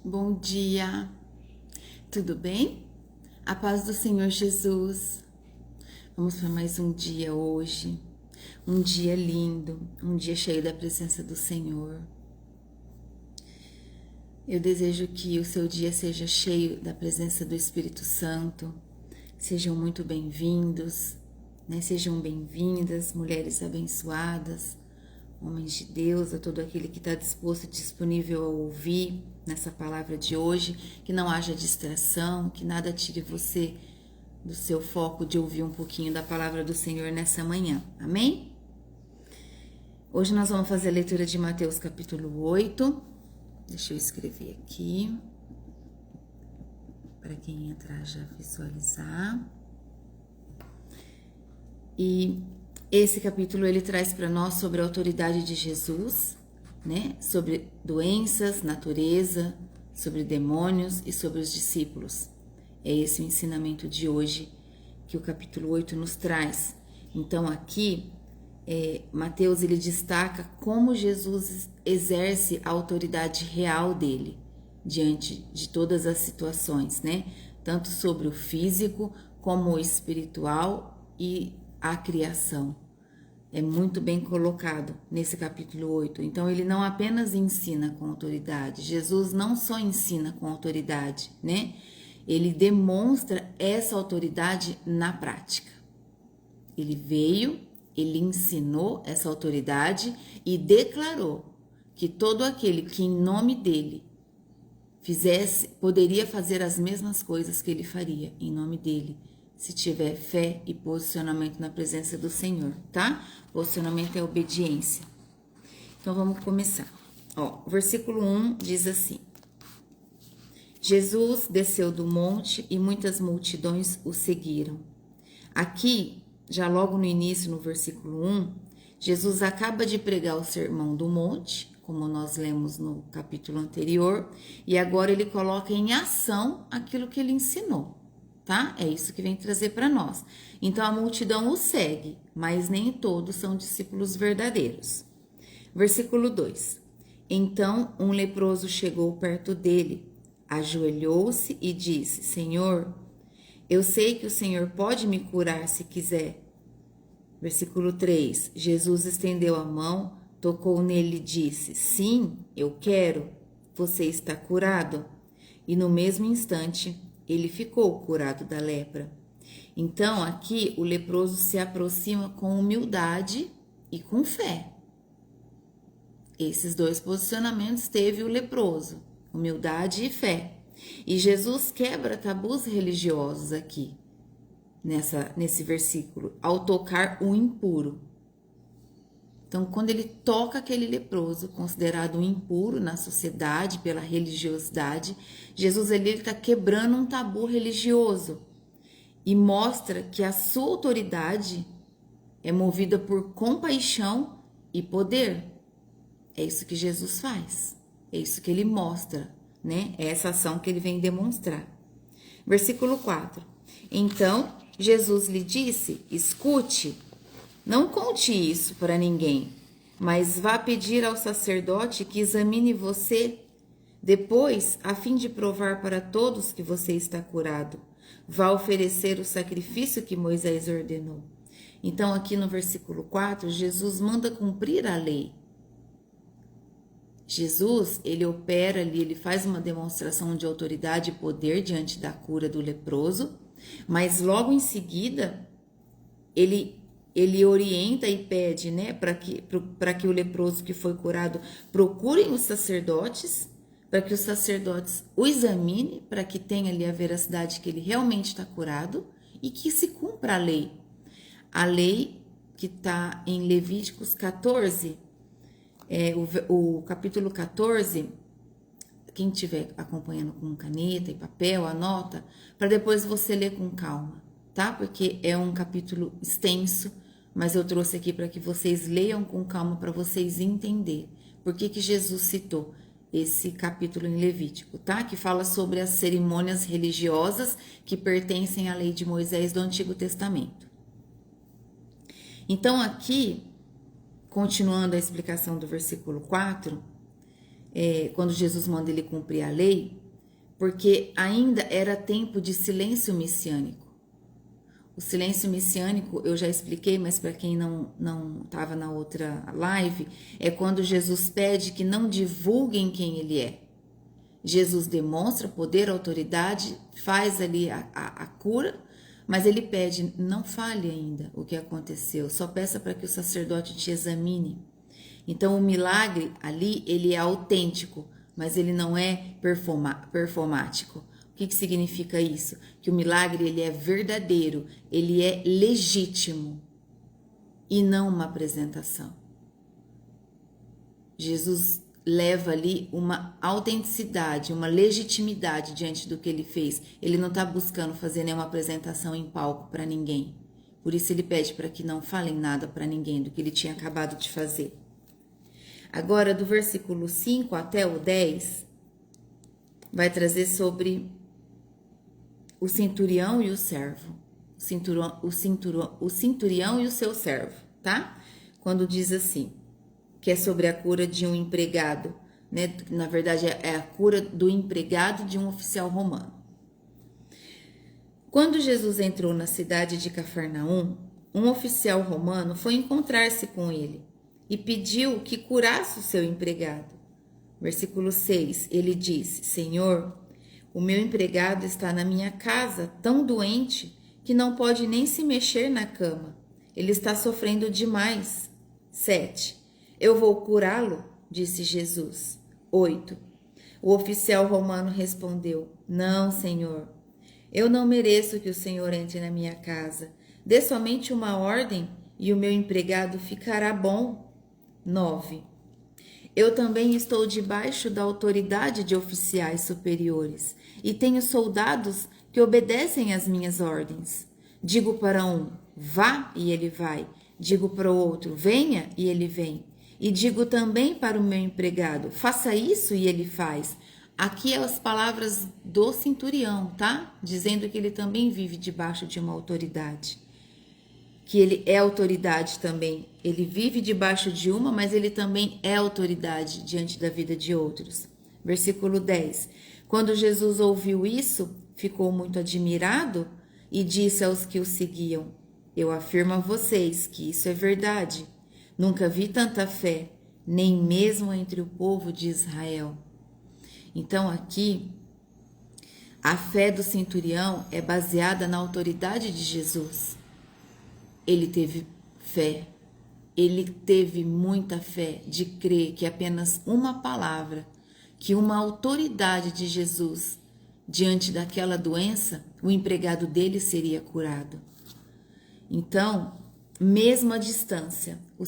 Bom dia, tudo bem? A paz do Senhor Jesus. Vamos para mais um dia hoje, um dia lindo, um dia cheio da presença do Senhor. Eu desejo que o seu dia seja cheio da presença do Espírito Santo. Sejam muito bem-vindos, né? Sejam bem-vindas, mulheres abençoadas, homens de Deus, a todo aquele que está disposto e disponível a ouvir nessa palavra de hoje, que não haja distração, que nada tire você do seu foco de ouvir um pouquinho da palavra do Senhor nessa manhã, amém? Hoje nós vamos fazer a leitura de Mateus capítulo 8, deixa eu escrever aqui, para quem entrar já visualizar. E esse capítulo ele traz para nós sobre a autoridade de Jesus, né? Sobre doenças, natureza, sobre demônios e sobre os discípulos. É esse o ensinamento de hoje que o capítulo 8 nos traz. Então aqui, Mateus ele destaca como Jesus exerce a autoridade real dele diante de todas as situações, né? Tanto sobre o físico como o espiritual e a criação. É muito bem colocado nesse capítulo 8. Então, ele não apenas ensina com autoridade. Jesus não só ensina com autoridade, né? Ele demonstra essa autoridade na prática. Ele veio, ele ensinou essa autoridade e declarou que todo aquele que em nome dele poderia fazer as mesmas coisas que ele faria em nome dele, se tiver fé e posicionamento na presença do Senhor, tá? Posicionamento é obediência. Então, vamos começar. O versículo 1 diz assim: Jesus desceu do monte e muitas multidões o seguiram. Aqui, já logo no início, no versículo 1, Jesus acaba de pregar o sermão do monte, como nós lemos no capítulo anterior, e agora ele coloca em ação aquilo que ele ensinou. Tá? É isso que vem trazer para nós. Então a multidão o segue, mas nem todos são discípulos verdadeiros. Versículo 2. Então um leproso chegou perto dele, ajoelhou-se e disse: Senhor, eu sei que o Senhor pode me curar se quiser. Versículo 3. Jesus estendeu a mão, tocou nele e disse: Sim, eu quero, você está curado. E no mesmo instante ele ficou curado da lepra. Então, aqui, o leproso se aproxima com humildade e com fé. Esses dois posicionamentos teve o leproso, humildade e fé. E Jesus quebra tabus religiosos aqui, nesse versículo, ao tocar o impuro. Então, quando ele toca aquele leproso, considerado impuro na sociedade pela religiosidade, Jesus ele está quebrando um tabu religioso e mostra que a sua autoridade é movida por compaixão e poder. É isso que Jesus faz, é isso que ele mostra, né? É essa ação que ele vem demonstrar. Versículo 4. Então, Jesus lhe disse: escute, não conte isso para ninguém, mas vá pedir ao sacerdote que examine você. Depois, a fim de provar para todos que você está curado, vá oferecer o sacrifício que Moisés ordenou. Então, aqui no versículo 4, Jesus manda cumprir a lei. Jesus, ele opera ali, ele faz uma demonstração de autoridade e poder diante da cura do leproso, mas logo em seguida, ele orienta e pede, né, para que o leproso que foi curado procurem os sacerdotes, para que os sacerdotes o examinem, para que tenha ali a veracidade que ele realmente está curado e que se cumpra a lei. A lei que está em Levíticos 14, o capítulo 14, quem estiver acompanhando com caneta e papel, anota, para depois você ler com calma, tá? Porque é um capítulo extenso, mas eu trouxe aqui para que vocês leiam com calma, para vocês entenderem por que Jesus citou esse capítulo em Levítico, tá? Que fala sobre as cerimônias religiosas que pertencem à lei de Moisés do Antigo Testamento. Então aqui, continuando a explicação do versículo 4, quando Jesus manda ele cumprir a lei, porque ainda era tempo de silêncio messiânico. O silêncio messiânico eu já expliquei, mas para quem não estava na outra live, é quando Jesus pede que não divulguem quem ele é. Jesus demonstra poder, autoridade, faz ali a cura, mas ele pede, não fale ainda o que aconteceu, só peça para que o sacerdote te examine. Então o milagre ali, ele é autêntico, mas ele não é performático. O que significa isso? Que o milagre ele é verdadeiro, ele é legítimo e não uma apresentação. Jesus leva ali uma autenticidade, uma legitimidade diante do que ele fez. Ele não está buscando fazer nenhuma apresentação em palco para ninguém. Por isso ele pede para que não falem nada para ninguém do que ele tinha acabado de fazer. Agora, do versículo 5 até o 10, vai trazer sobre o centurião e o servo. O centurião e o seu servo, tá? Quando diz assim, que é sobre a cura de um empregado, né? Na verdade, é a cura do empregado de um oficial romano. Quando Jesus entrou na cidade de Cafarnaum, um oficial romano foi encontrar-se com ele e pediu que curasse o seu empregado. Versículo 6, ele disse, Senhor, o meu empregado está na minha casa, tão doente, que não pode nem se mexer na cama. Ele está sofrendo demais. 7. Eu vou curá-lo, disse Jesus. 8. O oficial romano respondeu, não, Senhor. Eu não mereço que o Senhor entre na minha casa. Dê somente uma ordem e o meu empregado ficará bom. 9. Eu também estou debaixo da autoridade de oficiais superiores e tenho soldados que obedecem às minhas ordens. Digo para um, vá, e ele vai. Digo para o outro, venha, e ele vem. E digo também para o meu empregado, faça isso, e ele faz. Aqui é as palavras do centurião, tá? Dizendo que ele também vive debaixo de uma autoridade. Que ele é autoridade também. Ele vive debaixo de uma, mas ele também é autoridade diante da vida de outros. Versículo 10. Quando Jesus ouviu isso, ficou muito admirado e disse aos que o seguiam, eu afirmo a vocês que isso é verdade. Nunca vi tanta fé, nem mesmo entre o povo de Israel. Então aqui, a fé do centurião é baseada na autoridade de Jesus. Ele teve fé, ele teve muita fé de crer que apenas uma palavra, que uma autoridade de Jesus diante daquela doença, o empregado dele seria curado. Então, mesmo à distância, o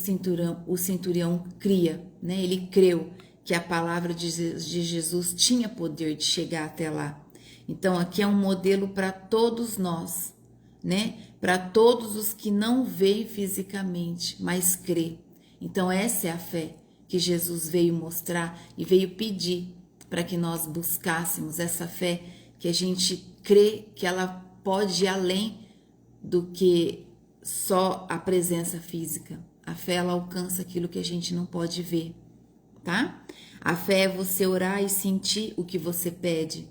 centurião cria, né? Ele creu que a palavra de Jesus tinha poder de chegar até lá. Então, aqui é um modelo para todos nós, né? Para todos os que não veem fisicamente, mas crê. Então, essa é a fé que Jesus veio mostrar e veio pedir para que nós buscássemos essa fé que a gente crê que ela pode ir além do que só a presença física. A fé, ela alcança aquilo que a gente não pode ver, tá? A fé é você orar e sentir o que você pede.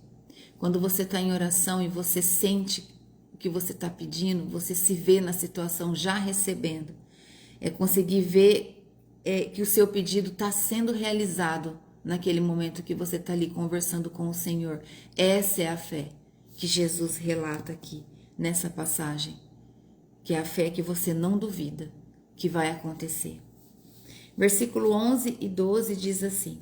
Quando você está em oração e você sente o que você está pedindo, você se vê na situação já recebendo. É conseguir ver que o seu pedido está sendo realizado naquele momento que você está ali conversando com o Senhor. Essa é a fé que Jesus relata aqui nessa passagem, que é a fé que você não duvida que vai acontecer. Versículo 11 e 12 diz assim,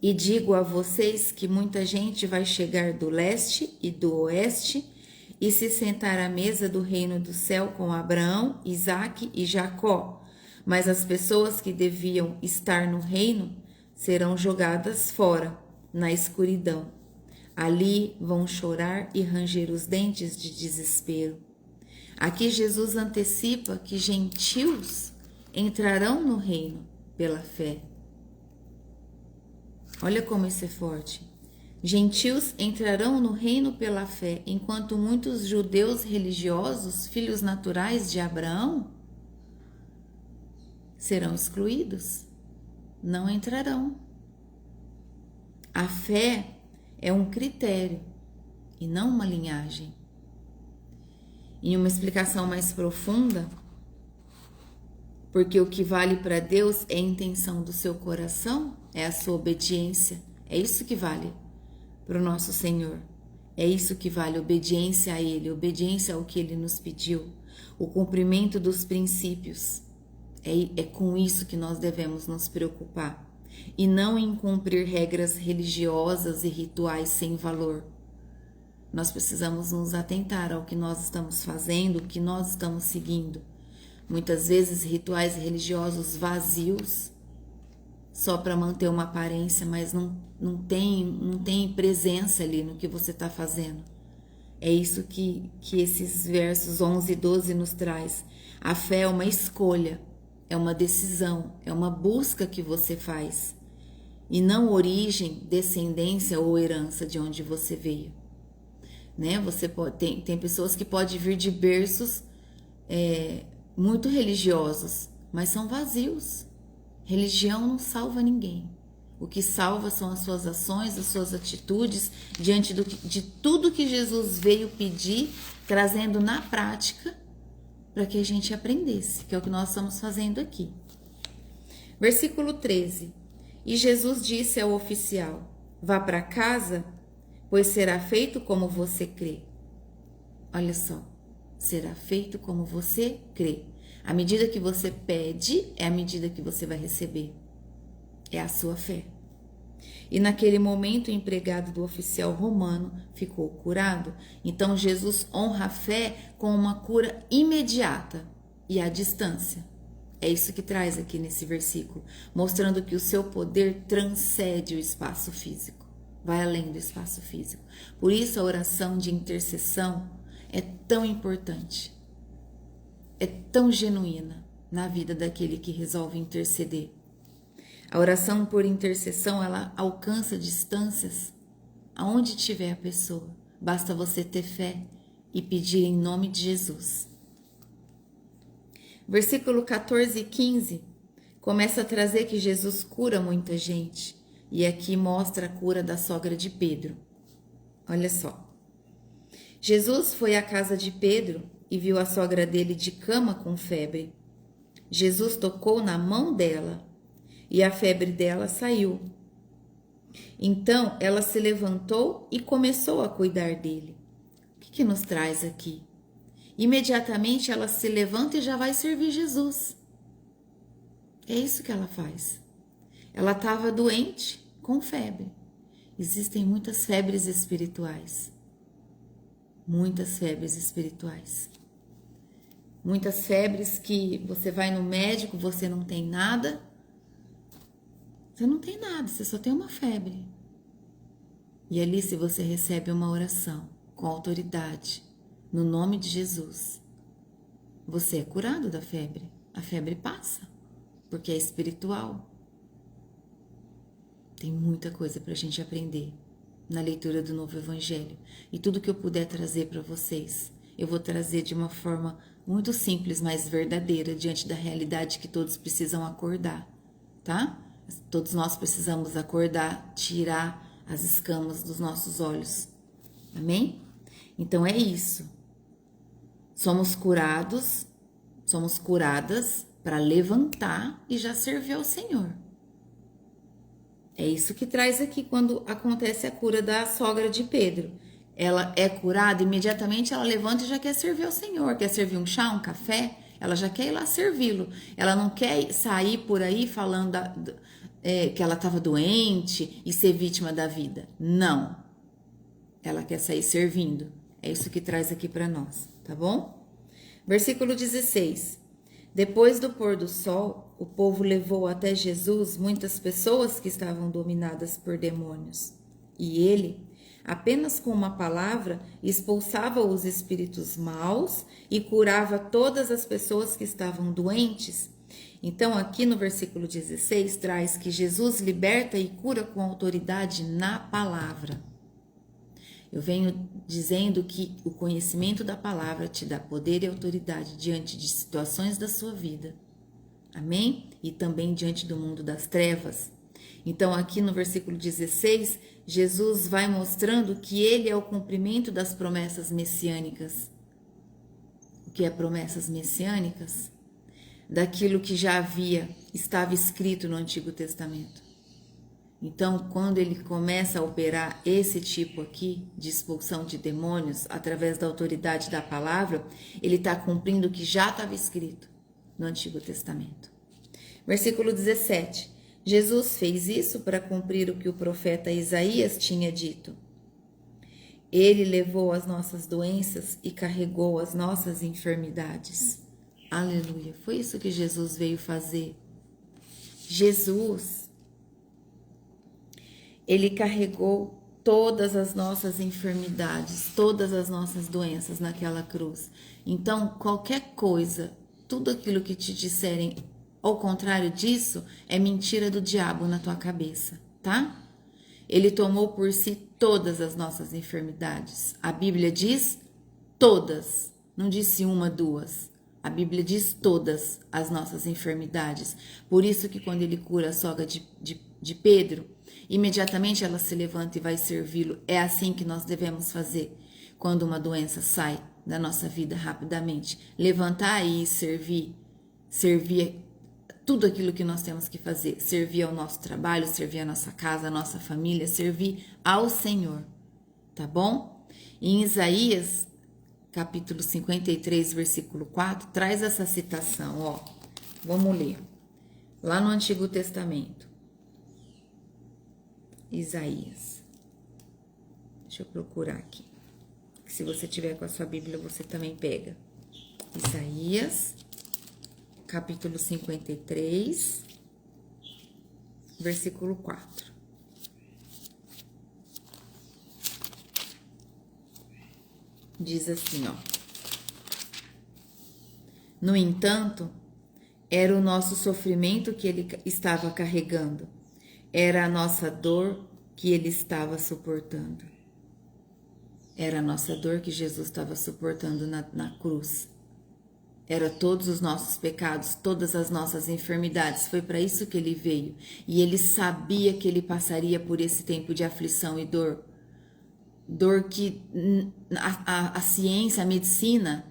e digo a vocês que muita gente vai chegar do leste e do oeste e se sentar à mesa do reino do céu com Abraão, Isaque e Jacó, mas as pessoas que deviam estar no reino serão jogadas fora, na escuridão. Ali vão chorar e ranger os dentes de desespero. Aqui Jesus antecipa que gentios entrarão no reino pela fé. Olha como isso é forte. Gentios entrarão no reino pela fé, enquanto muitos judeus religiosos, filhos naturais de Abraão, serão excluídos, não entrarão. A fé é um critério e não uma linhagem. Em uma explicação mais profunda, porque o que vale para Deus é a intenção do seu coração, é a sua obediência. É isso que vale para o nosso Senhor. É isso que vale, obediência a Ele, obediência ao que Ele nos pediu, o cumprimento dos princípios. É com isso que nós devemos nos preocupar, e não em cumprir regras religiosas e rituais sem valor. Nós precisamos nos atentar ao que nós estamos fazendo, o que nós estamos seguindo. Muitas vezes rituais religiosos vazios, só para manter uma aparência, mas não tem presença ali no que você está fazendo. É isso que esses versos 11 e 12 nos traz. A fé é uma escolha, é uma decisão, é uma busca que você faz, e não origem, descendência ou herança de onde você veio. Né? Você tem pessoas que podem vir de berços muito religiosos, mas são vazios. Religião não salva ninguém. O que salva são as suas ações, as suas atitudes, diante de tudo que Jesus veio pedir, trazendo na prática, para que a gente aprendesse, que é o que nós estamos fazendo aqui. Versículo 13. E Jesus disse ao oficial: vá para casa, pois será feito como você crê. Olha só, será feito como você crê. A medida que você pede é a medida que você vai receber. É a sua fé. E naquele momento o empregado do oficial romano ficou curado. Então Jesus honra a fé com uma cura imediata e à distância. É isso que traz aqui nesse versículo, mostrando que o seu poder transcende o espaço físico, vai além do espaço físico. Por isso a oração de intercessão é tão importante, é tão genuína na vida daquele que resolve interceder. A oração por intercessão, ela alcança distâncias aonde tiver a pessoa. Basta você ter fé e pedir em nome de Jesus. Versículo 14 e 15 começa a trazer que Jesus cura muita gente. E aqui mostra a cura da sogra de Pedro. Olha só. Jesus foi à casa de Pedro e viu a sogra dele de cama com febre. Jesus tocou na mão dela e a febre dela saiu. Então ela se levantou e começou a cuidar dele. O que nos traz aqui? Imediatamente ela se levanta e já vai servir Jesus. É isso que ela faz. Ela estava doente, com febre. Existem muitas febres espirituais. Muitas febres espirituais. Muitas febres que você vai no médico, você não tem nada. Você não tem nada, você só tem uma febre. E ali, se você recebe uma oração com autoridade, no nome de Jesus, você é curado da febre. A febre passa, porque é espiritual. Tem muita coisa para a gente aprender na leitura do Novo Evangelho. E tudo que eu puder trazer para vocês, eu vou trazer de uma forma muito simples, mas verdadeira, diante da realidade que todos precisam acordar, tá? Todos nós precisamos acordar, tirar as escamas dos nossos olhos. Amém? Então é isso. Somos curados, somos curadas para levantar e já servir ao Senhor. É isso que traz aqui quando acontece a cura da sogra de Pedro. Ela é curada, imediatamente ela levanta e já quer servir ao Senhor. Quer servir um chá, um café? Ela já quer ir lá servi-lo. Ela não quer sair por aí falando que ela estava doente e ser vítima da vida. Não. Ela quer sair servindo. É isso que traz aqui para nós, tá bom? Versículo 16. Depois do pôr do sol, o povo levou até Jesus muitas pessoas que estavam dominadas por demônios. E ele, apenas com uma palavra, expulsava os espíritos maus e curava todas as pessoas que estavam doentes. Então, aqui no versículo 16, traz que Jesus liberta e cura com autoridade na palavra. Eu venho dizendo que o conhecimento da palavra te dá poder e autoridade diante de situações da sua vida. Amém? E também diante do mundo das trevas. Então, aqui no versículo 16, Jesus vai mostrando que ele é o cumprimento das promessas messiânicas. O que é promessas messiânicas? Daquilo que já estava escrito no Antigo Testamento. Então, quando ele começa a operar esse tipo aqui de expulsão de demônios através da autoridade da palavra, ele está cumprindo o que já estava escrito no Antigo Testamento. Versículo 17. Jesus fez isso para cumprir o que o profeta Isaías tinha dito. Ele levou as nossas doenças e carregou as nossas enfermidades. Aleluia. Foi isso que Jesus veio fazer. Jesus, ele carregou todas as nossas enfermidades, todas as nossas doenças naquela cruz. Então, qualquer coisa, tudo aquilo que te disserem ao contrário disso, é mentira do diabo na tua cabeça, tá? Ele tomou por si todas as nossas enfermidades. A Bíblia diz todas, não disse uma, duas. A Bíblia diz todas as nossas enfermidades. Por isso que quando ele cura a sogra de Pedro, imediatamente ela se levanta e vai servi-lo. É assim que nós devemos fazer quando uma doença sai da nossa vida rapidamente. Levantar e servir tudo aquilo que nós temos que fazer. Servir ao nosso trabalho, servir a nossa casa, a nossa família, servir ao Senhor. Tá bom? Em Isaías, capítulo 53, versículo 4, traz essa citação, ó. Vamos ler. Lá no Antigo Testamento. Isaías. Deixa eu procurar aqui. Se você tiver com a sua Bíblia, você também pega. Isaías, capítulo 53, versículo 4. Diz assim, ó. No entanto, era o nosso sofrimento que ele estava carregando. Era a nossa dor que ele estava suportando. Era a nossa dor que Jesus estava suportando na cruz. Era todos os nossos pecados, todas as nossas enfermidades. Foi para isso que ele veio. E ele sabia que ele passaria por esse tempo de aflição e dor. Dor que a ciência, a medicina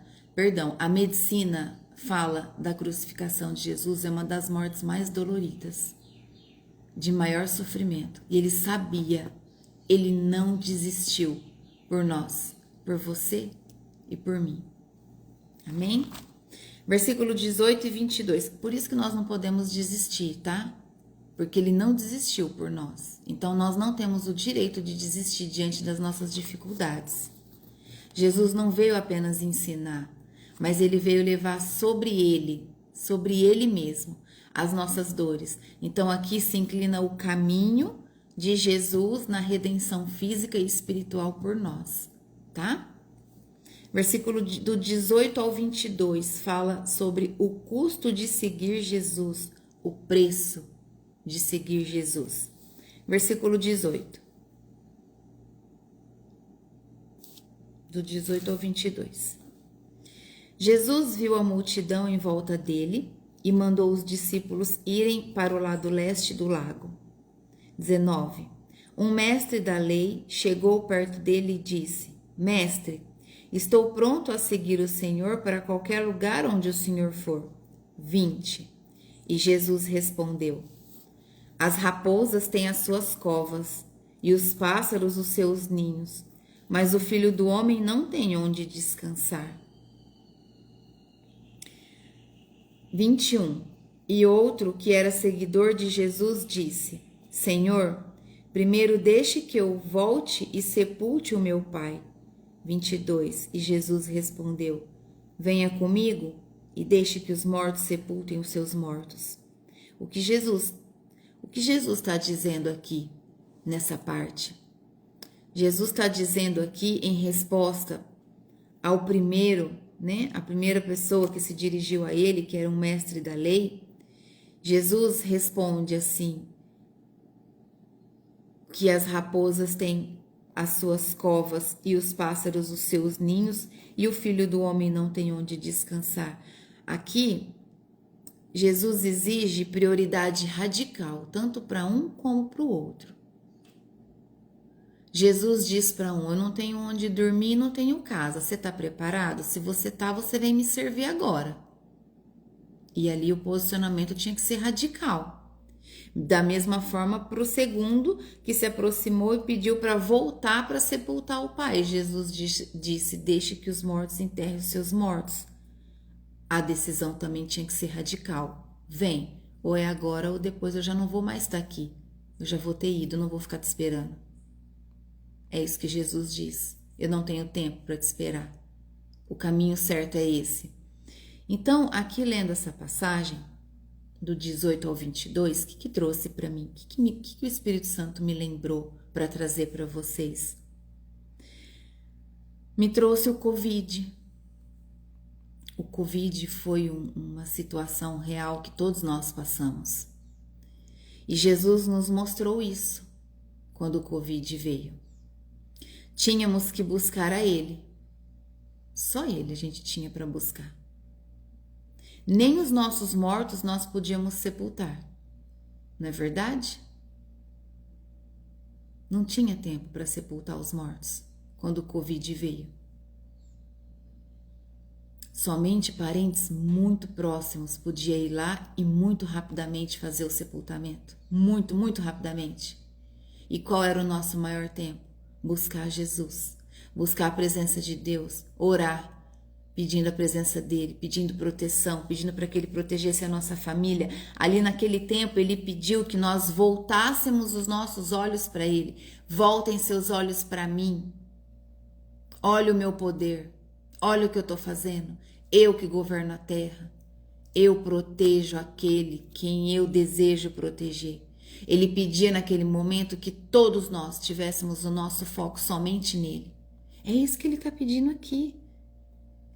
fala da crucificação de Jesus, é uma das mortes mais doloridas, de maior sofrimento. E ele sabia, ele não desistiu por nós, por você e por mim. Amém? Versículo 18 e 22. Por isso que nós não podemos desistir, tá? Porque ele não desistiu por nós. Então, nós não temos o direito de desistir diante das nossas dificuldades. Jesus não veio apenas ensinar, mas ele veio levar sobre ele mesmo, as nossas dores. Então, aqui se inclina o caminho de Jesus na redenção física e espiritual por nós, tá? Versículo do 18 ao 22 fala sobre o custo de seguir Jesus, o preço de seguir Jesus. Versículo 18. Do 18 ao 22. Jesus viu a multidão em volta dele e mandou os discípulos irem para o lado leste do lago. 19. Um mestre da lei chegou perto dele e disse: Mestre, estou pronto a seguir o Senhor para qualquer lugar onde o Senhor for. 20. E Jesus respondeu: As raposas têm as suas covas e os pássaros os seus ninhos, mas o Filho do Homem não tem onde descansar. 21. E outro que era seguidor de Jesus disse: Senhor, primeiro deixe que eu volte e sepulte o meu pai. 22. E Jesus respondeu: Venha comigo e deixe que os mortos sepultem os seus mortos. O que Jesus está dizendo aqui nessa parte? Jesus está dizendo aqui em resposta ao primeiro, a primeira pessoa que se dirigiu a ele, que era um mestre da lei. Jesus responde assim, que as raposas têm as suas covas e os pássaros os seus ninhos e o Filho do Homem não tem onde descansar. Aqui, Jesus exige prioridade radical, tanto para um como para o outro. Jesus diz para um: eu não tenho onde dormir, não tenho casa. Você está preparado? Se você está, você vem me servir agora. E ali o posicionamento tinha que ser radical. Da mesma forma, para o segundo, que se aproximou e pediu para voltar para sepultar o pai. Jesus disse: deixe que os mortos enterrem os seus mortos. A decisão também tinha que ser radical. Vem, ou é agora ou depois, eu já não vou mais estar aqui. Eu já vou ter ido, não vou ficar te esperando. É isso que Jesus diz. Eu não tenho tempo para te esperar. O caminho certo é esse. Então, aqui lendo essa passagem, do 18 ao 22, o que trouxe para mim? O que o Espírito Santo me lembrou para trazer para vocês? Me trouxe o Covid. O Covid foi uma situação real que todos nós passamos. E Jesus nos mostrou isso quando o Covid veio. Tínhamos que buscar a Ele. Só Ele a gente tinha para buscar. Nem os nossos mortos nós podíamos sepultar. Não é verdade? Não tinha tempo para sepultar os mortos quando o Covid veio. Somente parentes muito próximos podiam ir lá e muito rapidamente fazer o sepultamento. Muito, muito rapidamente. E qual era o nosso maior tempo? Buscar Jesus, buscar a presença de Deus, orar, pedindo a presença dele, pedindo proteção, pedindo para que ele protegesse a nossa família. Ali naquele tempo ele pediu que nós voltássemos os nossos olhos para ele. Voltem seus olhos para mim. Olha o meu poder. Olha o que eu estou fazendo. Eu que governo a terra. Eu protejo aquele quem eu desejo proteger. Ele pedia naquele momento que todos nós tivéssemos o nosso foco somente nele. É isso que ele está pedindo aqui.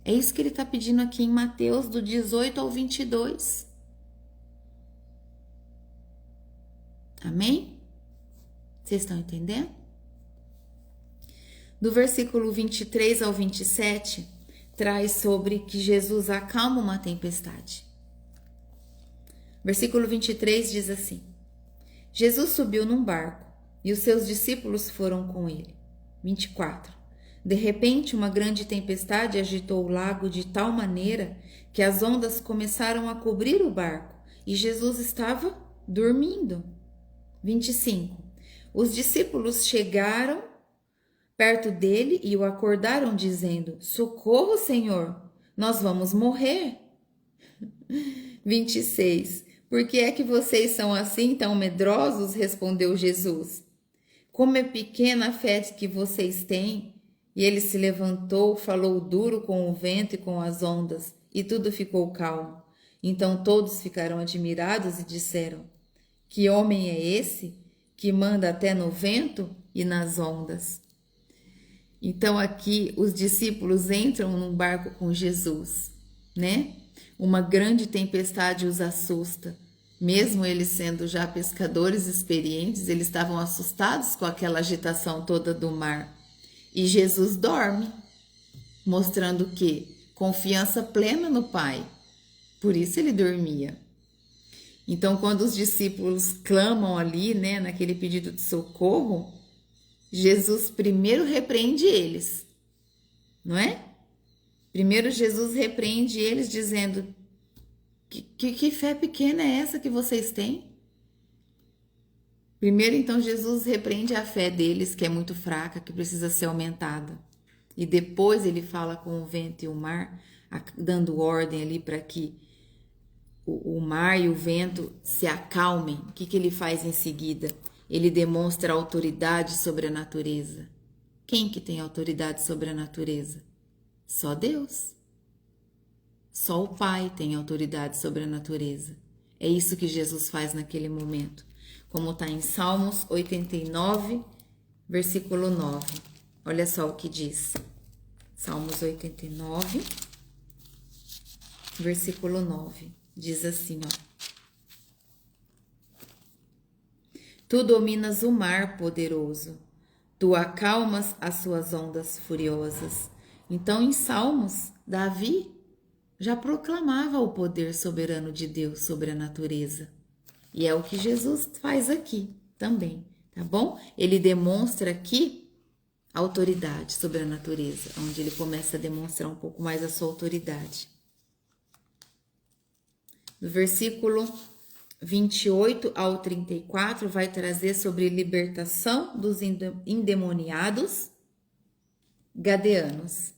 É isso que ele está pedindo aqui em Mateus, do 18 ao 22. Amém? Vocês estão entendendo? Do versículo 23 ao 27, traz sobre que Jesus acalma uma tempestade. Versículo 23 diz assim: Jesus subiu num barco e os seus discípulos foram com ele. 24. De repente, uma grande tempestade agitou o lago de tal maneira que as ondas começaram a cobrir o barco e Jesus estava dormindo. 25. Os discípulos chegaram perto dele e o acordaram, dizendo: Socorro, Senhor, nós vamos morrer. 26. Por que é que vocês são assim tão medrosos? Respondeu Jesus. Como é pequena a fé que vocês têm. E ele se levantou, falou duro com o vento e com as ondas, e tudo ficou calmo. Então todos ficaram admirados e disseram: Que homem é esse que manda até no vento e nas ondas? Então aqui os discípulos entram num barco com Jesus, né? Uma grande tempestade os assusta. Mesmo eles sendo já pescadores experientes, eles estavam assustados com aquela agitação toda do mar. E Jesus dorme, mostrando o quê? Confiança plena no Pai. Por isso ele dormia. Então, quando os discípulos clamam ali, né, naquele pedido de socorro, Jesus primeiro repreende eles, não é? Primeiro Jesus repreende eles dizendo: que fé pequena é essa que vocês têm? Primeiro, então, Jesus repreende a fé deles, que é muito fraca, que precisa ser aumentada. E depois ele fala com o vento e o mar, dando ordem ali para que o mar e o vento se acalmem. O que ele faz em seguida? Ele demonstra autoridade sobre a natureza. Quem que tem autoridade sobre a natureza? Só Deus. Só o Pai tem autoridade sobre a natureza. É isso que Jesus faz naquele momento. Como está em Salmos 89, versículo 9. Olha só o que diz. Salmos 89, versículo 9. Diz assim, ó. Tu dominas o mar poderoso, tu acalmas as suas ondas furiosas. Então, em Salmos, Davi já proclamava o poder soberano de Deus sobre a natureza. E é o que Jesus faz aqui também, tá bom? Ele demonstra aqui autoridade sobre a natureza, onde ele começa a demonstrar um pouco mais a sua autoridade. Do versículo 28 ao 34 vai trazer sobre libertação dos endemoniados gadarenos,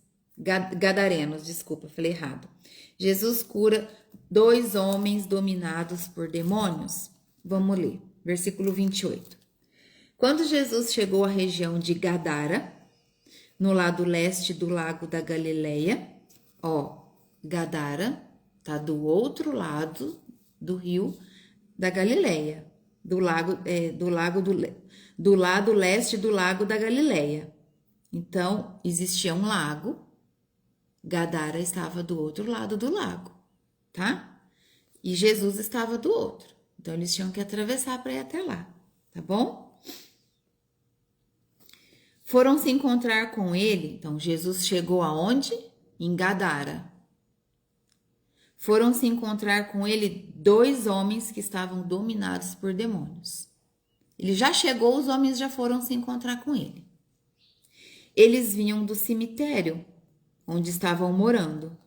desculpa, falei errado. Jesus cura 2 homens dominados por demônios. Vamos ler, versículo 28. Quando Jesus chegou à região de Gadara, no lado leste do lago da Galileia, Gadara tá do outro lado do rio da Galileia, do lado leste do lago da Galileia. Então, existia um lago, Gadara estava do outro lado do lago, tá? E Jesus estava do outro. Então, eles tinham que atravessar para ir até lá, tá bom? Foram se encontrar com ele. Então, Jesus chegou aonde? Em Gadara. Foram se encontrar com ele 2 homens que estavam dominados por demônios. Ele já chegou, os homens já foram se encontrar com ele. Eles vinham do cemitério, onde estavam morando.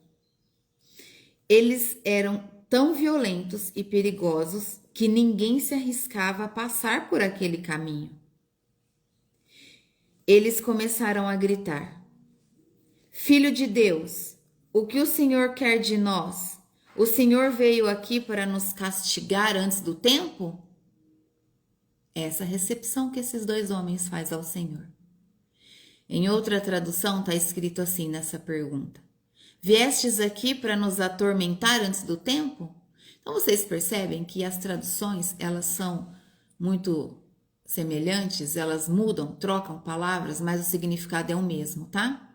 Eles eram tão violentos e perigosos que ninguém se arriscava a passar por aquele caminho. Eles começaram a gritar: Filho de Deus, o que o Senhor quer de nós? O Senhor veio aqui para nos castigar antes do tempo? Essa recepção que esses 2 homens fazem ao Senhor. Em outra tradução está escrito assim nessa pergunta: Viestes aqui para nos atormentar antes do tempo? Então vocês percebem que as traduções, elas são muito semelhantes, elas mudam, trocam palavras, mas o significado é o mesmo, tá?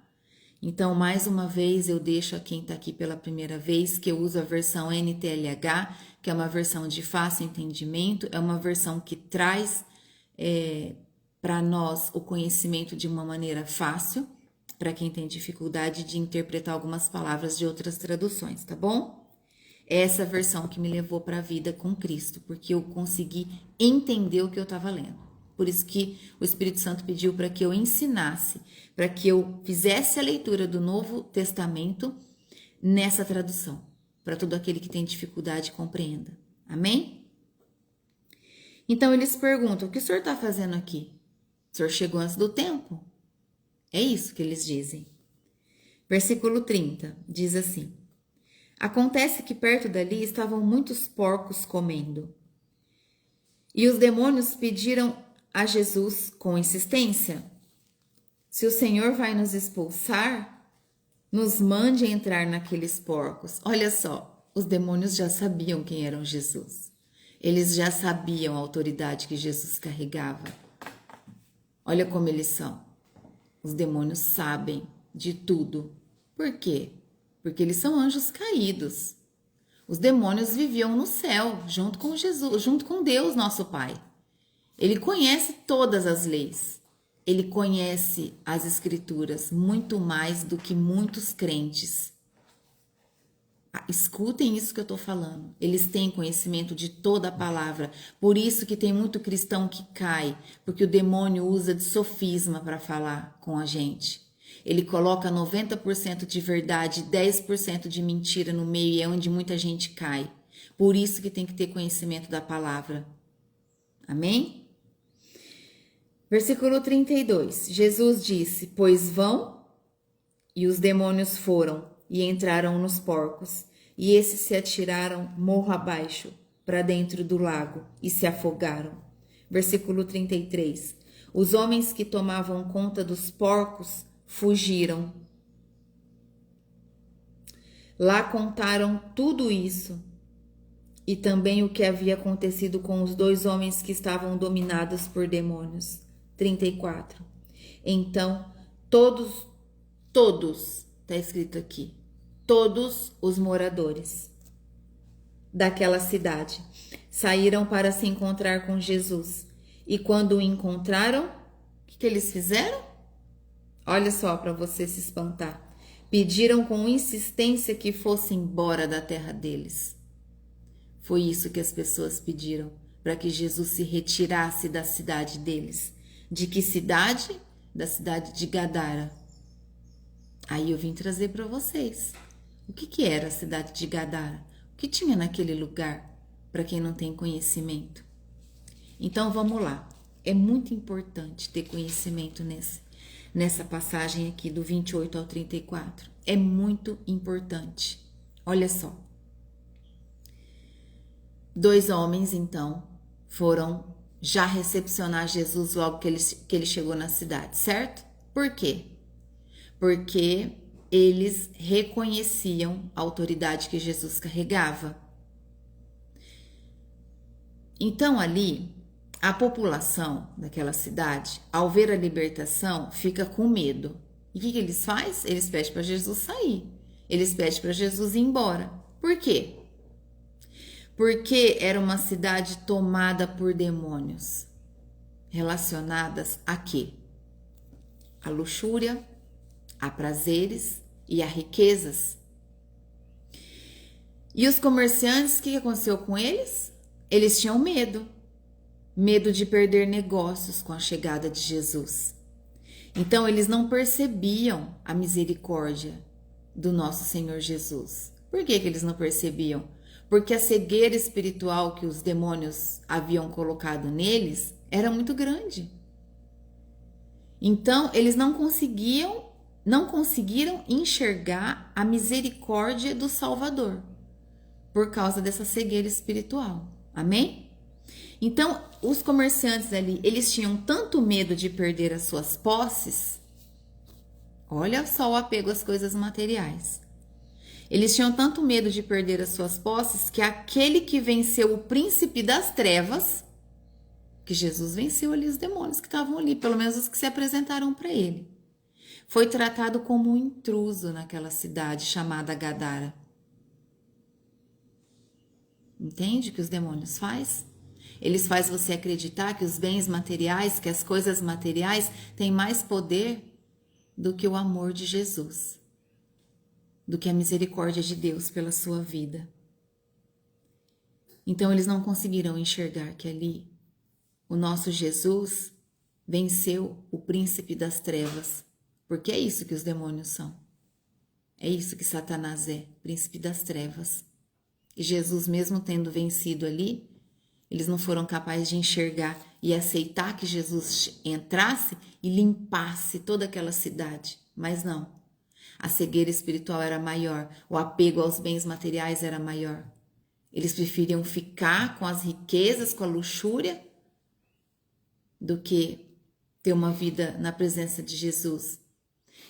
Então, mais uma vez, eu deixo a quem está aqui pela primeira vez que eu uso a versão NTLH, que é uma versão de fácil entendimento, é uma versão que traz para nós o conhecimento de uma maneira fácil, para quem tem dificuldade de interpretar algumas palavras de outras traduções, tá bom? É essa versão que me levou para a vida com Cristo, porque eu consegui entender o que eu estava lendo. Por isso que o Espírito Santo pediu para que eu ensinasse, para que eu fizesse a leitura do Novo Testamento nessa tradução, para todo aquele que tem dificuldade compreenda. Amém? Então eles perguntam: o que o senhor está fazendo aqui? O senhor chegou antes do tempo? É isso que eles dizem. Versículo 30 diz assim: Acontece que perto dali estavam muitos porcos comendo. E os demônios pediram a Jesus com insistência: Se o Senhor vai nos expulsar, nos mande entrar naqueles porcos. Olha só, os demônios já sabiam quem era Jesus. Eles já sabiam a autoridade que Jesus carregava. Olha como eles são. Os demônios sabem de tudo. Por quê? Porque eles são anjos caídos. Os demônios viviam no céu, junto com Jesus, junto com Deus, nosso Pai. Ele conhece todas as leis. Ele conhece as Escrituras muito mais do que muitos crentes. Escutem isso que eu estou falando. Eles têm conhecimento de toda a palavra. Por isso que tem muito cristão que cai, porque o demônio usa de sofisma para falar com a gente. Ele coloca 90% de verdade, 10% de mentira no meio e é onde muita gente cai. Por isso que tem que ter conhecimento da palavra. Amém? Versículo 32. Jesus disse: Pois vão, e os demônios foram e entraram nos porcos, e esses se atiraram morro abaixo para dentro do lago e se afogaram. Versículo 33. Os homens que tomavam conta dos porcos fugiram. Lá contaram tudo isso e também o que havia acontecido com os 2 homens que estavam dominados por demônios. 34. Então, todos, está escrito aqui, todos os moradores daquela cidade saíram para se encontrar com Jesus. E quando o encontraram, o que eles fizeram? Olha só para você se espantar. Pediram com insistência que fosse embora da terra deles. Foi isso que as pessoas pediram, para que Jesus se retirasse da cidade deles. De que cidade? Da cidade de Gadara. Aí eu vim trazer para vocês. O que era a cidade de Gadara? O que tinha naquele lugar, para quem não tem conhecimento? Então vamos lá. É muito importante ter conhecimento nessa passagem aqui do 28 ao 34. É muito importante. Olha só. 2 homens, então, foram já recepcionar Jesus logo que ele chegou na cidade, certo? Por quê? Porque eles reconheciam a autoridade que Jesus carregava. Então, ali, a população daquela cidade, ao ver a libertação, fica com medo. E o que eles fazem? Eles pedem para Jesus sair. Eles pedem para Jesus ir embora. Por quê? Porque era uma cidade tomada por demônios, relacionadas a quê? A luxúria, a prazeres e a riquezas. E os comerciantes, o que aconteceu com eles? Eles tinham medo de perder negócios com a chegada de Jesus. Então eles não percebiam a misericórdia do nosso Senhor Jesus. Por que eles não percebiam? Porque a cegueira espiritual que os demônios haviam colocado neles era muito grande. Então, eles não conseguiram enxergar a misericórdia do Salvador por causa dessa cegueira espiritual. Amém? Então, os comerciantes ali, eles tinham tanto medo de perder as suas posses. Olha só o apego às coisas materiais. Eles tinham tanto medo de perder as suas posses que aquele que venceu o príncipe das trevas, que Jesus venceu ali os demônios que estavam ali, pelo menos os que se apresentaram para ele, foi tratado como um intruso naquela cidade chamada Gadara. Entende o que os demônios fazem? Eles fazem você acreditar que os bens materiais, que as coisas materiais têm mais poder do que o amor de Jesus, do que a misericórdia de Deus pela sua vida. Então eles não conseguiram enxergar que ali o nosso Jesus venceu o príncipe das trevas, porque é isso que os demônios são. É isso que Satanás é, príncipe das trevas. E Jesus, mesmo tendo vencido ali, eles não foram capazes de enxergar e aceitar que Jesus entrasse e limpasse toda aquela cidade. Mas não. A cegueira espiritual era maior, o apego aos bens materiais era maior. Eles preferiam ficar com as riquezas, com a luxúria, do que ter uma vida na presença de Jesus.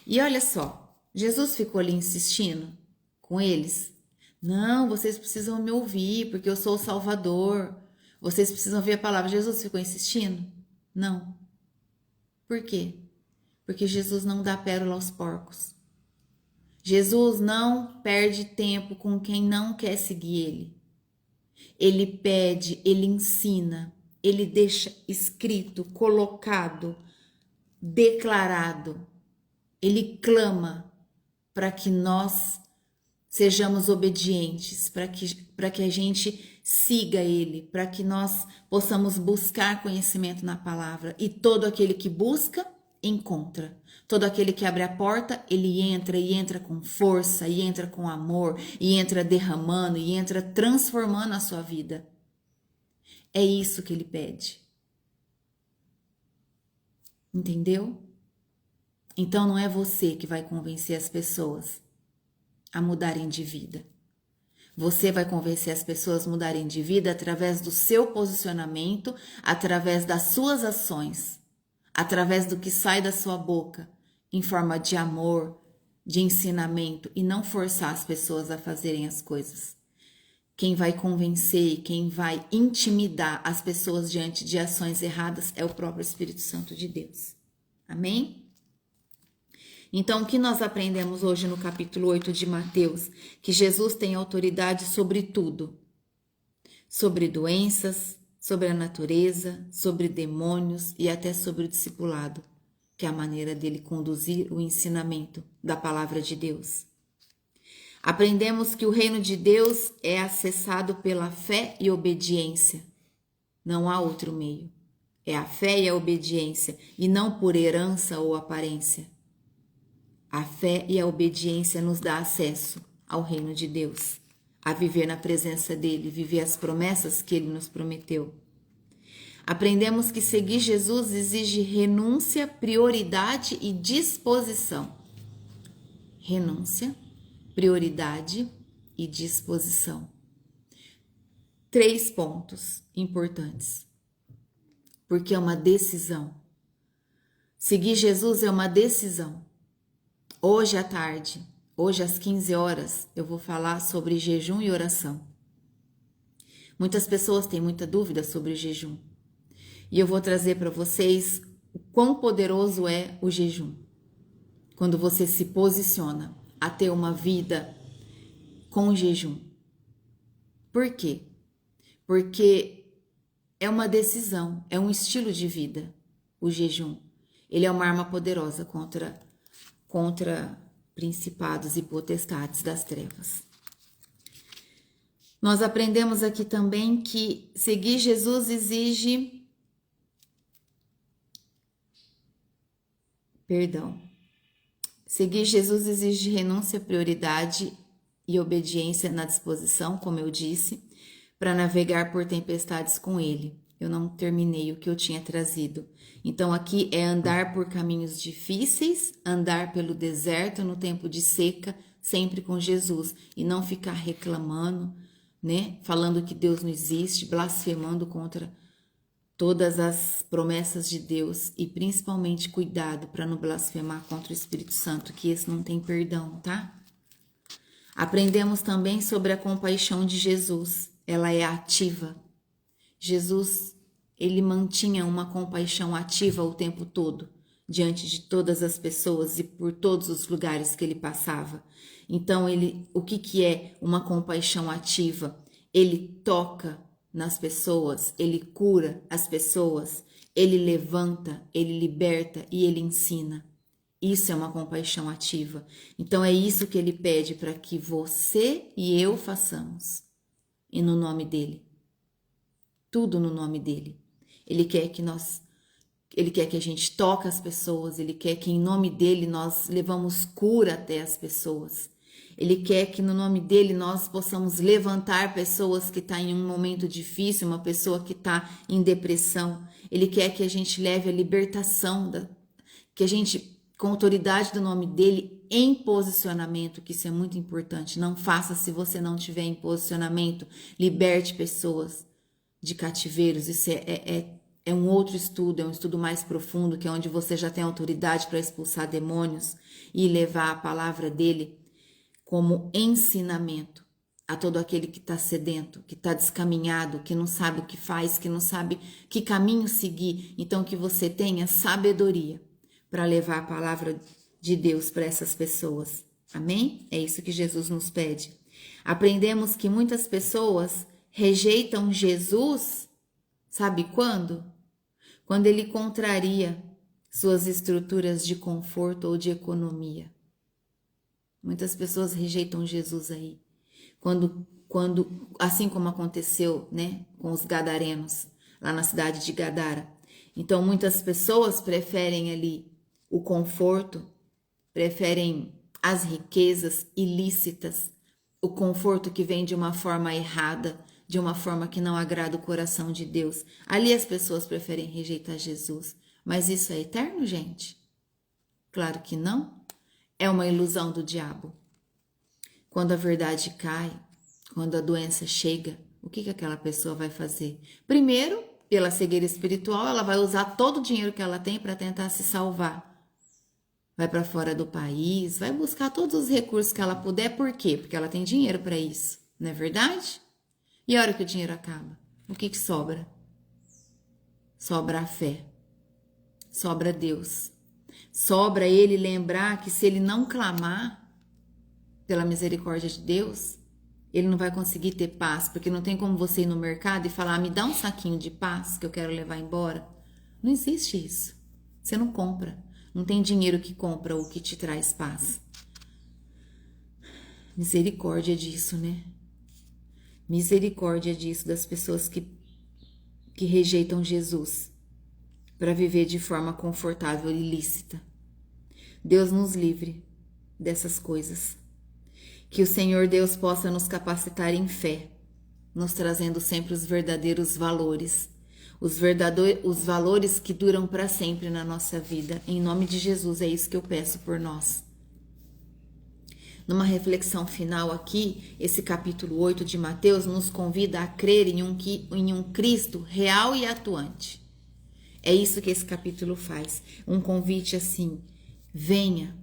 E olha só, Jesus ficou ali insistindo com eles. Não, vocês precisam me ouvir, porque eu sou o Salvador. Vocês precisam ouvir a palavra. Jesus ficou insistindo? Não. Por quê? Porque Jesus não dá pérola aos porcos. Jesus não perde tempo com quem não quer seguir ele. Ele pede, ele ensina, ele deixa escrito, colocado, declarado. Ele clama para que nós sejamos obedientes, para que a gente siga ele, para que nós possamos buscar conhecimento na palavra. E todo aquele que busca, encontra. Todo aquele que abre a porta, ele entra e entra com força, e entra com amor, e entra derramando, e entra transformando a sua vida. É isso que ele pede. Entendeu? Então não é você que vai convencer as pessoas a mudarem de vida. Você vai convencer as pessoas a mudarem de vida através do seu posicionamento, através das suas ações, através do que sai da sua boca, em forma de amor, de ensinamento, e não forçar as pessoas a fazerem as coisas. Quem vai convencer e quem vai intimidar as pessoas diante de ações erradas é o próprio Espírito Santo de Deus. Amém? Então, o que nós aprendemos hoje no capítulo 8 de Mateus? Que Jesus tem autoridade sobre tudo. Sobre doenças, sobre a natureza, sobre demônios e até sobre o discipulado. que é a maneira dele conduzir o ensinamento da palavra de Deus. Aprendemos que o reino de Deus é acessado pela fé e obediência. Não há outro meio. É a fé e a obediência, e não por herança ou aparência. A fé e a obediência nos dá acesso ao reino de Deus, a viver na presença dele, viver as promessas que ele nos prometeu. Aprendemos que seguir Jesus exige renúncia, prioridade e disposição. Renúncia, prioridade e disposição. 3 pontos importantes, porque é uma decisão. Seguir Jesus é uma decisão. Hoje à tarde, hoje às 15 horas, eu vou falar sobre jejum e oração. Muitas pessoas têm muita dúvida sobre o jejum. E eu vou trazer para vocês o quão poderoso é o jejum. Quando você se posiciona a ter uma vida com jejum. Por quê? Porque é uma decisão, é um estilo de vida, o jejum. Ele é uma arma poderosa contra principados e potestades das trevas. Nós aprendemos aqui também que seguir Jesus exige... Seguir Jesus exige renúncia, prioridade e obediência na disposição, como eu disse, para navegar por tempestades com ele. Eu não terminei o que eu tinha trazido. Então aqui é andar por caminhos difíceis, andar pelo deserto no tempo de seca, sempre com Jesus, e não ficar reclamando, né? Falando que Deus não existe, blasfemando contra todas as promessas de Deus, e principalmente cuidado para não blasfemar contra o Espírito Santo, que esse não tem perdão, tá? Aprendemos também sobre a compaixão de Jesus. Ela é ativa. Jesus, ele mantinha uma compaixão ativa o tempo todo, diante de todas as pessoas e por todos os lugares que ele passava. Então, o que é uma compaixão ativa? Ele toca nas pessoas, ele cura as pessoas, ele levanta, ele liberta e ele ensina. Isso é uma compaixão ativa. Então é isso que ele pede para que você e eu façamos. E no nome dele. Tudo no nome dele. Ele quer que a gente toque as pessoas, ele quer que em nome dele nós levamos cura até as pessoas. Ele quer que no nome dele nós possamos levantar pessoas que estão em um momento difícil, uma pessoa que está em depressão. Ele quer que a gente leve a libertação, que a gente, com autoridade do nome dele, em posicionamento, que isso é muito importante. Não faça se você não tiver em posicionamento. Liberte pessoas de cativeiros. Isso é um outro estudo, é um estudo mais profundo, que é onde você já tem autoridade para expulsar demônios e levar a palavra dele como ensinamento a todo aquele que está sedento, que está descaminhado, que não sabe o que faz, que não sabe que caminho seguir. Então que você tenha sabedoria para levar a palavra de Deus para essas pessoas. Amém? É isso que Jesus nos pede. Aprendemos que muitas pessoas rejeitam Jesus, sabe quando? Quando ele contraria suas estruturas de conforto ou de economia. Muitas pessoas rejeitam Jesus aí. Quando assim como aconteceu, né, com os gadarenos, lá na cidade de Gadara. Então, muitas pessoas preferem ali o conforto, preferem as riquezas ilícitas, o conforto que vem de uma forma errada, de uma forma que não agrada o coração de Deus. Ali as pessoas preferem rejeitar Jesus. Mas isso é eterno, gente? Claro que não. É uma ilusão do diabo. Quando a verdade cai, quando a doença chega, o que aquela pessoa vai fazer? Primeiro, pela cegueira espiritual, ela vai usar todo o dinheiro que ela tem para tentar se salvar. Vai para fora do país, vai buscar todos os recursos que ela puder. Por quê? Porque ela tem dinheiro para isso, não é verdade? E a hora que o dinheiro acaba, o que sobra? Sobra a fé, sobra Deus. Sobra ele lembrar que se ele não clamar pela misericórdia de Deus, ele não vai conseguir ter paz, porque não tem como você ir no mercado e falar, me dá um saquinho de paz que eu quero levar embora. Não existe isso. Você não compra. Não tem dinheiro que compra o que te traz paz. Misericórdia disso, né? Misericórdia disso, das pessoas que rejeitam Jesus para viver de forma confortável e lícita. Deus nos livre dessas coisas. Que o Senhor Deus possa nos capacitar em fé, nos trazendo sempre os verdadeiros valores, os valores que duram para sempre na nossa vida. Em nome de Jesus, é isso que eu peço por nós. Numa reflexão final aqui, esse capítulo 8 de Mateus nos convida a crer em um Cristo real e atuante. É isso que esse capítulo faz. Um convite assim: venha,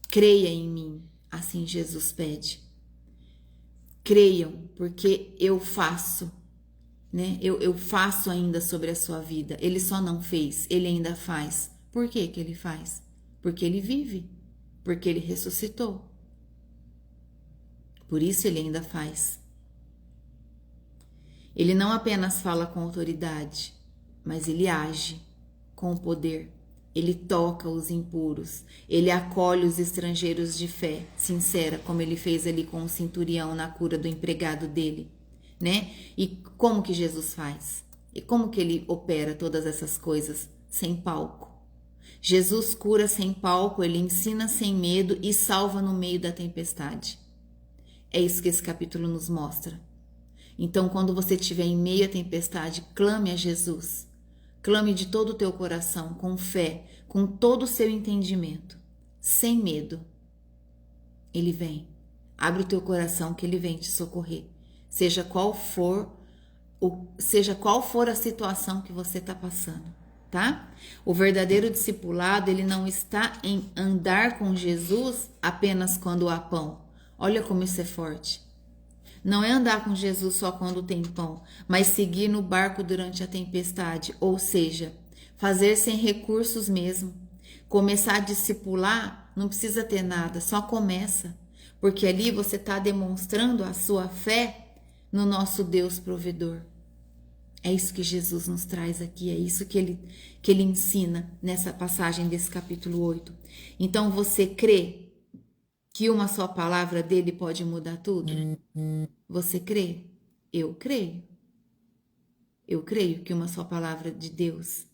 creia em mim, assim Jesus pede. Creiam, porque eu faço, né? Eu faço ainda sobre a sua vida. Ele só não fez, ele ainda faz. Por que que ele faz? Porque ele vive, porque ele ressuscitou. Por isso ele ainda faz. Ele não apenas fala com autoridade, mas ele age com poder. Ele toca os impuros. Ele acolhe os estrangeiros de fé sincera, como ele fez ali com o centurião na cura do empregado dele, né? E como que Jesus faz? E como que ele opera todas essas coisas? Sem palco. Jesus cura sem palco, ele ensina sem medo e salva no meio da tempestade. É isso que esse capítulo nos mostra. Então, quando você estiver em meio à tempestade, clame a Jesus. Clame de todo o teu coração, com fé, com todo o seu entendimento, sem medo. Ele vem. Abre o teu coração que ele vem te socorrer. Seja qual for a situação que você está passando, tá? O verdadeiro discipulado, ele não está em andar com Jesus apenas quando há pão. Olha como isso é forte. Não é andar com Jesus só quando tem pão, mas seguir no barco durante a tempestade, ou seja, fazer sem recursos mesmo. Começar a discipular, não precisa ter nada, só começa, porque ali você está demonstrando a sua fé no nosso Deus provedor. É isso que Jesus nos traz aqui, é isso que ele ensina nessa passagem desse capítulo 8. Então você crê que uma só palavra dele pode mudar tudo? Você crê? Eu creio. Eu creio que uma só palavra de Deus,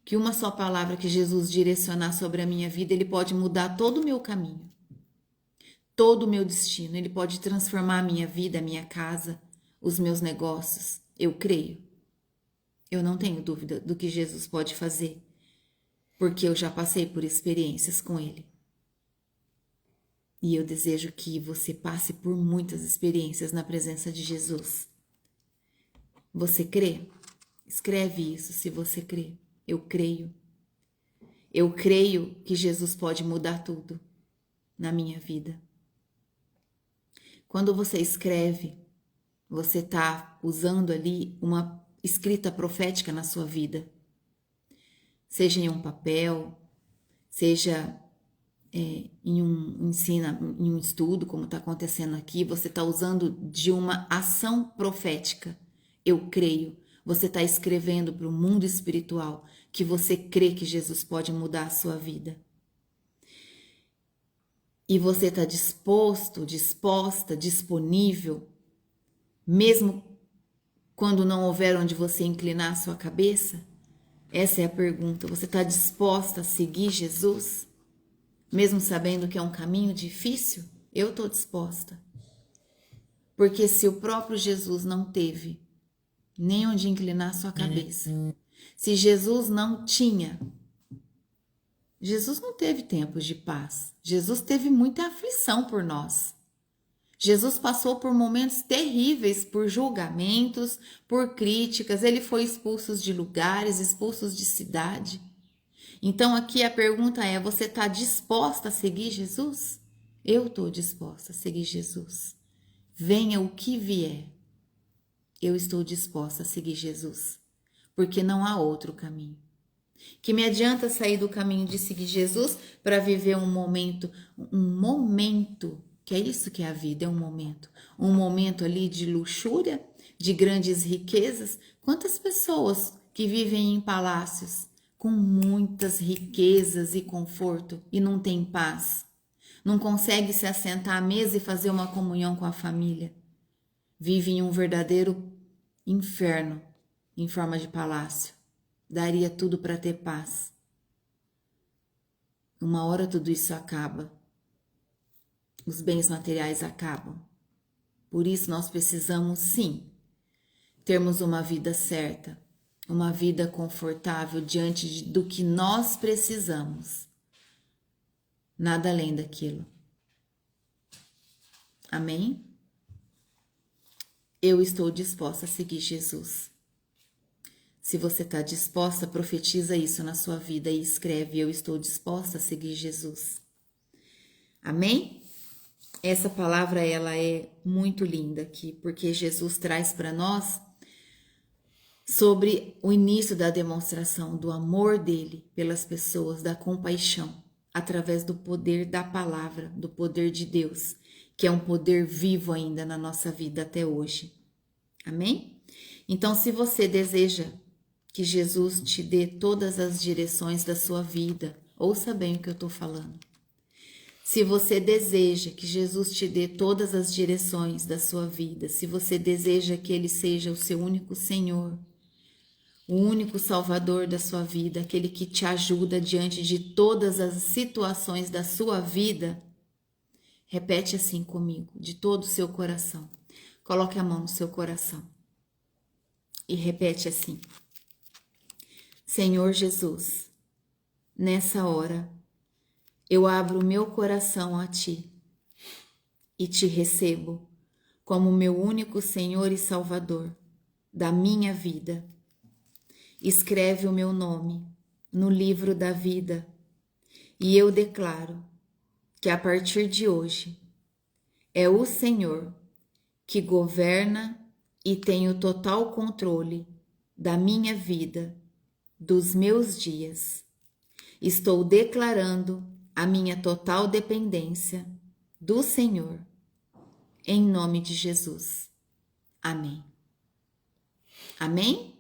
que uma só palavra que Jesus direcionar sobre a minha vida, ele pode mudar todo o meu caminho, todo o meu destino. Ele pode transformar a minha vida, a minha casa, os meus negócios. Eu creio. Eu não tenho dúvida do que Jesus pode fazer, porque eu já passei por experiências com ele. E eu desejo que você passe por muitas experiências na presença de Jesus. Você crê? Escreve isso se você crê. Eu creio. Eu creio que Jesus pode mudar tudo na minha vida. Quando você escreve, você está usando ali uma escrita profética na sua vida. Seja em um papel, seja em um estudo, como está acontecendo aqui, você está usando de uma ação profética. Eu creio. Você está escrevendo para o mundo espiritual que você crê que Jesus pode mudar a sua vida. E você está disposto, disposta, disponível, mesmo quando não houver onde você inclinar a sua cabeça? Essa é a pergunta. Você está disposta a seguir Jesus? Mesmo sabendo que é um caminho difícil? Eu estou disposta. Porque se o próprio Jesus não teve nem onde inclinar sua cabeça, se Jesus não tinha, Jesus não teve tempos de paz. Jesus teve muita aflição por nós. Jesus passou por momentos terríveis, por julgamentos, por críticas. Ele foi expulso de lugares, expulso de cidade. Então aqui a pergunta é, você está disposta a seguir Jesus? Eu estou disposta a seguir Jesus. Venha o que vier, eu estou disposta a seguir Jesus, porque não há outro caminho. Que me adianta sair do caminho de seguir Jesus para viver um momento, que é isso que é a vida, é um momento ali de luxúria, de grandes riquezas. Quantas pessoas que vivem em palácios, com muitas riquezas e conforto e não tem paz. Não consegue se assentar à mesa e fazer uma comunhão com a família. Vive em um verdadeiro inferno em forma de palácio. Daria tudo para ter paz. Uma hora tudo isso acaba. Os bens materiais acabam. Por isso nós precisamos, sim, termos uma vida certa, uma vida confortável diante do que nós precisamos. Nada além daquilo. Amém? Eu estou disposta a seguir Jesus. Se você está disposta, profetiza isso na sua vida e escreve: eu estou disposta a seguir Jesus. Amém? Essa palavra, ela é muito linda aqui, porque Jesus traz para nós sobre o início da demonstração do amor dele pelas pessoas, da compaixão, através do poder da palavra, do poder de Deus, que é um poder vivo ainda na nossa vida até hoje. Amém? Então, se você deseja que Jesus te dê todas as direções da sua vida, ouça bem o que eu estou falando. Se você deseja que Jesus te dê todas as direções da sua vida, se você deseja que Ele seja o seu único Senhor, o único Salvador da sua vida, aquele que te ajuda diante de todas as situações da sua vida, repete assim comigo, de todo o seu coração. Coloque a mão no seu coração e repete assim: Senhor Jesus, nessa hora, eu abro o meu coração a Ti e Te recebo como meu único Senhor e Salvador da minha vida. Escreve o meu nome no livro da vida e eu declaro que a partir de hoje é o Senhor que governa e tem o total controle da minha vida, dos meus dias. Estou declarando a minha total dependência do Senhor, em nome de Jesus. Amém. Amém?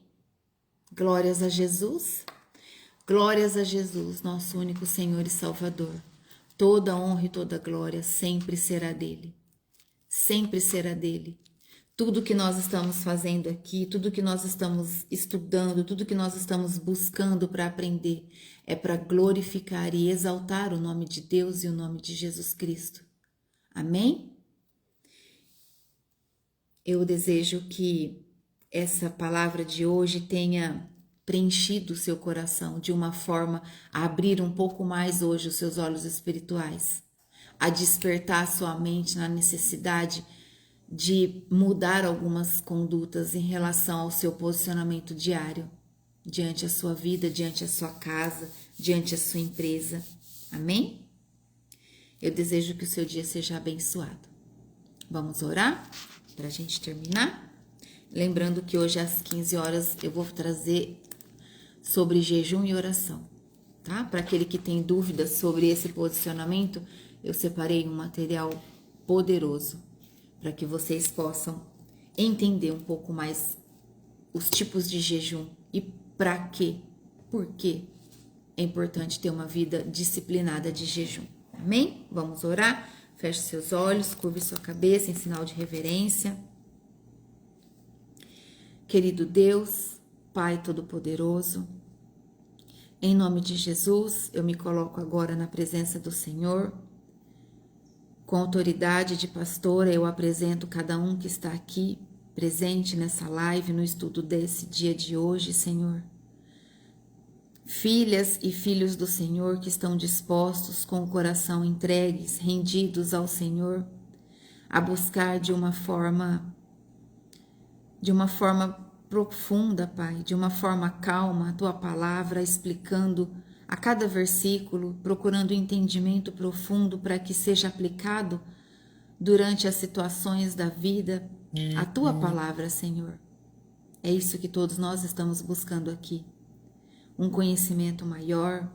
Glórias a Jesus. Glórias a Jesus, nosso único Senhor e Salvador. Toda honra e toda glória sempre será dele. Sempre será dele. Tudo que nós estamos fazendo aqui, tudo que nós estamos estudando, tudo que nós estamos buscando para aprender é para glorificar e exaltar o nome de Deus e o nome de Jesus Cristo. Amém? Eu desejo que essa palavra de hoje tenha preenchido o seu coração de uma forma a abrir um pouco mais hoje os seus olhos espirituais, a despertar sua mente na necessidade de mudar algumas condutas em relação ao seu posicionamento diário, diante a sua vida, diante a sua casa, diante a sua empresa. Amém? Eu desejo que o seu dia seja abençoado. Vamos orar para a gente terminar? Lembrando que hoje às 15 horas eu vou trazer sobre jejum e oração, tá? Para aquele que tem dúvidas sobre esse posicionamento, eu separei um material poderoso para que vocês possam entender um pouco mais os tipos de jejum e para quê, por quê é importante ter uma vida disciplinada de jejum. Amém? Vamos orar? Feche seus olhos, curve sua cabeça em sinal de reverência. Querido Deus, Pai Todo-Poderoso, em nome de Jesus, eu me coloco agora na presença do Senhor. Com autoridade de pastora, eu apresento cada um que está aqui, presente nessa live, no estudo desse dia de hoje, Senhor. Filhas e filhos do Senhor que estão dispostos, com o coração entregues, rendidos ao Senhor, a buscar de uma forma profunda, Pai, de uma forma calma, a Tua palavra, explicando a cada versículo, procurando entendimento profundo para que seja aplicado durante as situações da vida, a Tua palavra, Senhor. É isso que todos nós estamos buscando aqui. Um conhecimento maior,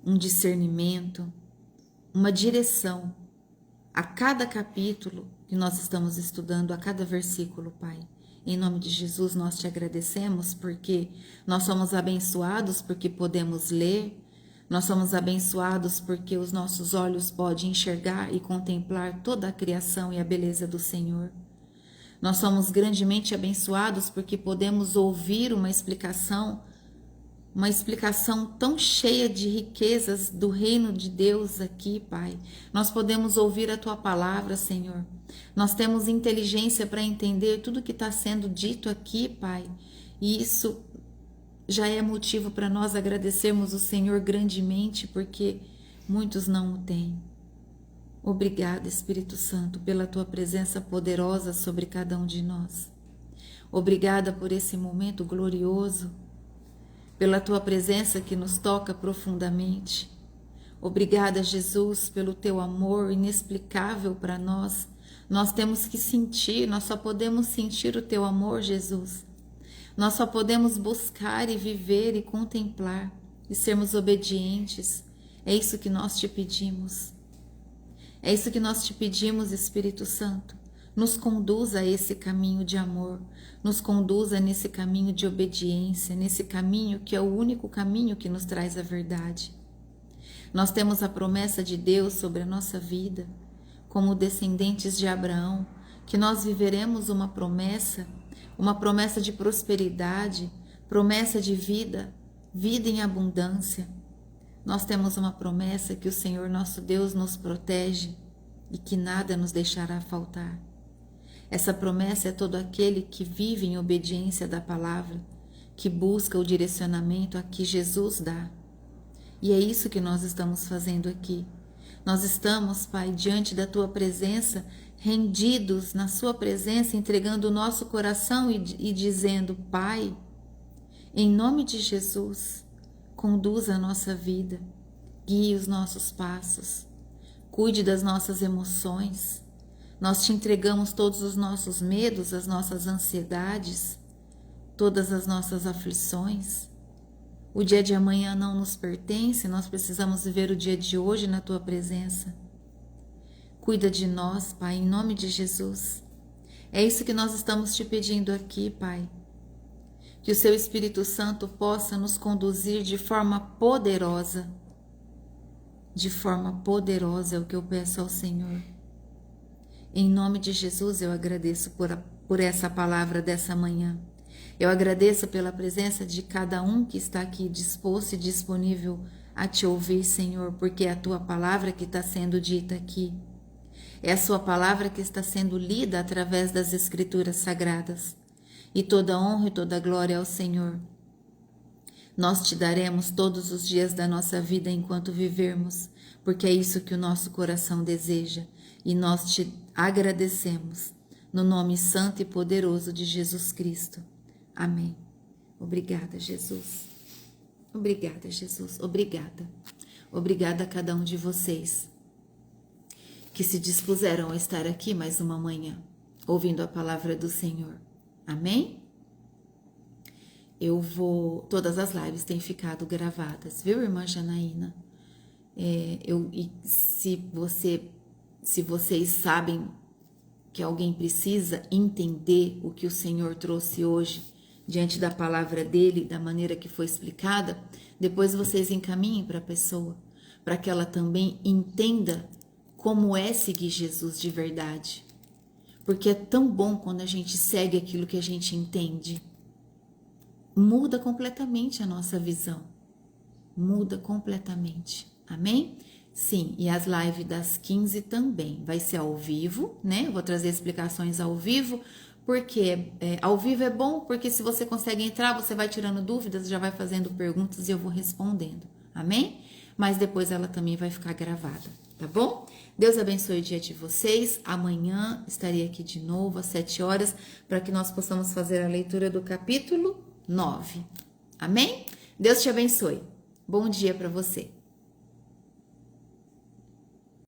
um discernimento, uma direção a cada capítulo que nós estamos estudando, a cada versículo, Pai. Em nome de Jesus, nós te agradecemos porque nós somos abençoados porque podemos ler, nós somos abençoados porque os nossos olhos podem enxergar e contemplar toda a criação e a beleza do Senhor. Nós somos grandemente abençoados porque podemos ouvir uma explicação tão cheia de riquezas do reino de Deus aqui, Pai. Nós podemos ouvir a Tua palavra, Senhor. Nós temos inteligência para entender tudo que está sendo dito aqui, Pai. E isso já é motivo para nós agradecermos o Senhor grandemente, porque muitos não o têm. Obrigada, Espírito Santo, pela Tua presença poderosa sobre cada um de nós. Obrigada por esse momento glorioso, pela Tua presença que nos toca profundamente. Obrigada, Jesus, pelo Teu amor inexplicável para nós. Nós temos que sentir, nós só podemos sentir o Teu amor, Jesus. Nós só podemos buscar e viver e contemplar e sermos obedientes. É isso que nós te pedimos. É isso que nós te pedimos, Espírito Santo. Nos conduza a esse caminho de amor, nos conduza nesse caminho de obediência, nesse caminho que é o único caminho que nos traz a verdade. Nós temos a promessa de Deus sobre a nossa vida, como descendentes de Abraão, que nós viveremos uma promessa de prosperidade, promessa de vida, vida em abundância. Nós temos uma promessa que o Senhor nosso Deus nos protege e que nada nos deixará faltar. Essa promessa é todo aquele que vive em obediência da palavra, que busca o direcionamento a que Jesus dá. E é isso que nós estamos fazendo aqui. Nós estamos, Pai, diante da Tua presença, rendidos na Sua presença, entregando o nosso coração e dizendo: Pai, em nome de Jesus, conduza a nossa vida, guie os nossos passos, cuide das nossas emoções. Nós te entregamos todos os nossos medos, as nossas ansiedades, todas as nossas aflições. O dia de amanhã não nos pertence, nós precisamos viver o dia de hoje na Tua presença. Cuida de nós, Pai, em nome de Jesus. É isso que nós estamos te pedindo aqui, Pai. Que o Seu Espírito Santo possa nos conduzir de forma poderosa. De forma poderosa é o que eu peço ao Senhor. Em nome de Jesus eu agradeço por essa palavra dessa manhã. Eu agradeço pela presença de cada um que está aqui disposto e disponível a te ouvir, Senhor, porque é a Tua palavra que está sendo dita aqui. É a Sua palavra que está sendo lida através das Escrituras Sagradas. E toda honra e toda glória ao Senhor. Nós te daremos todos os dias da nossa vida enquanto vivermos, porque é isso que o nosso coração deseja. E nós te agradecemos, no nome santo e poderoso de Jesus Cristo. Amém. Obrigada, Jesus. Obrigada, Jesus. Obrigada. Obrigada a cada um de vocês que se dispuseram a estar aqui mais uma manhã, ouvindo a palavra do Senhor. Amém? Todas as lives têm ficado gravadas, viu, irmã Janaína? Se vocês sabem que alguém precisa entender o que o Senhor trouxe hoje diante da palavra dele, da maneira que foi explicada, depois vocês encaminhem para a pessoa, para que ela também entenda como é seguir Jesus de verdade. Porque é tão bom quando a gente segue aquilo que a gente entende. Muda completamente a nossa visão. Muda completamente. Amém? Sim, e as lives das 15 também. Vai ser ao vivo, né? Eu vou trazer explicações ao vivo, porque ao vivo é bom, porque se você consegue entrar, você vai tirando dúvidas, já vai fazendo perguntas e eu vou respondendo. Amém? Mas depois ela também vai ficar gravada, tá bom? Deus abençoe o dia de vocês. Amanhã estarei aqui de novo às 7 horas para que nós possamos fazer a leitura do capítulo 9. Amém? Deus te abençoe. Bom dia para você.